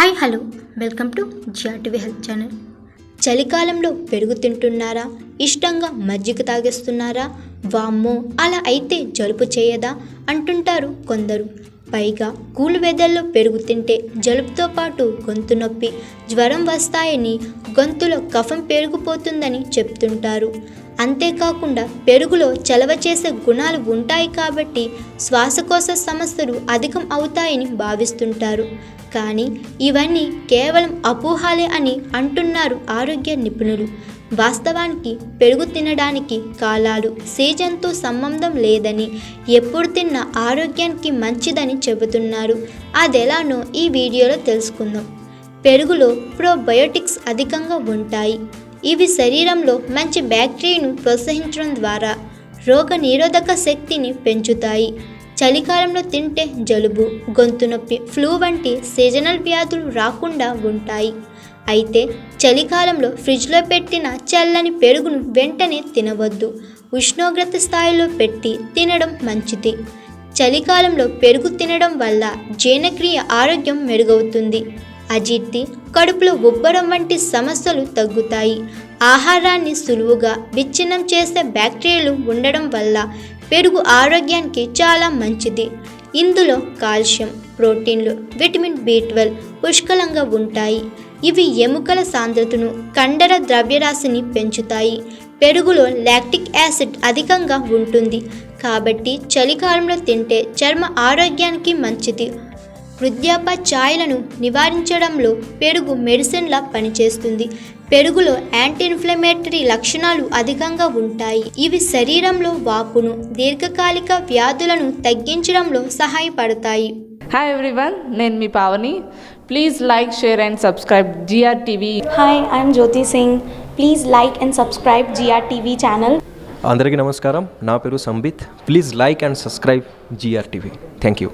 Hi hello welcome to GRTV health channel. చలికాలంలో పెరుగు తింటున్నారా? ఇష్టంగా మజ్జిగ తాగేస్తున్నారా? వామ్మో, అలా అయితే జలుబు చేయదా అంటుంటారు కొందరు. పైగా కూల్ వెదర్లో పెరుగు తింటే జలుబుతో పాటు గొంతు నొప్పి, జ్వరం వస్తాయని, గొంతులో కఫం పెరిగిపోతుందని చెప్తుంటారు. అంతేకాకుండా పెరుగులో చలవ చేసే గుణాలు ఉంటాయి కాబట్టి శ్వాసకోశ సమస్యలు అధికం అవుతాయని భావిస్తుంటారు. కానీ ఇవన్నీ కేవలం అపోహలే అని అంటున్నారు ఆరోగ్య నిపుణులు. వాస్తవానికి పెరుగు తినడానికి కాలాలు, సీజన్తో సంబంధం లేదని, ఎప్పుడు తిన్నా ఆరోగ్యానికి మంచిదని చెబుతున్నారు. అదెలానో ఈ వీడియోలో తెలుసుకుందాం. పెరుగులో ప్రోబయోటిక్స్ అధికంగా ఉంటాయి. ఇవి శరీరంలో మంచి బ్యాక్టీరియాను ప్రోత్సహించడం ద్వారా రోగ నిరోధక శక్తిని పెంచుతాయి. చలికాలంలో తింటే జలుబు, గొంతు నొప్పి, ఫ్లూ వంటి సీజనల్ వ్యాధులు రాకుండా ఉంటాయి. అయితే చలికాలంలో ఫ్రిడ్జ్లో పెట్టిన చల్లని పెరుగును వెంటనే తినవద్దు. ఉష్ణోగ్రత స్థాయిలో పెట్టి తినడం మంచిది. చలికాలంలో పెరుగు తినడం వల్ల జీర్ణక్రియ ఆరోగ్యం మెరుగవుతుంది. అజీర్తి, కడుపులో ఉబ్బరం వంటి సమస్యలు తగ్గుతాయి. ఆహారాన్ని సులువుగా విచ్ఛిన్నం చేసే బ్యాక్టీరియాలు ఉండడం వల్ల పెరుగు ఆరోగ్యానికి చాలా మంచిది. ఇందులో కాల్షియం, ప్రోటీన్లు, విటమిన్ B12 పుష్కలంగా ఉంటాయి. ఇవి ఎముకల సాంద్రతను, కండర ద్రవ్యరాశిని పెంచుతాయి. పెరుగులో లాక్టిక్ యాసిడ్ అధికంగా ఉంటుంది కాబట్టి చలికాలంలో తింటే చర్మ ఆరోగ్యానికి మంచిది. వృద్ధాప్య ఛాయలను నివారించడంలో పెరుగు మెడిసిన్లా పనిచేస్తుంది. పెరుగులో యాంటీ ఇన్ఫ్లమేటరీ లక్షణాలు అధికంగా ఉంటాయి. ఇవి శరీరంలో వాపును, దీర్ఘకాలిక వ్యాధులను తగ్గించడంలో సహాయపడతాయి. హాయ్ ఎవ్రీవన్, నేను మీ Pavani. Please like, share and subscribe GRTV. Hi, I am Jyoti Singh. Please like and subscribe GRTV channel. అందరికీ నమస్కారం. నా పేరు Sambit. Please like and subscribe GRTV. Thank you.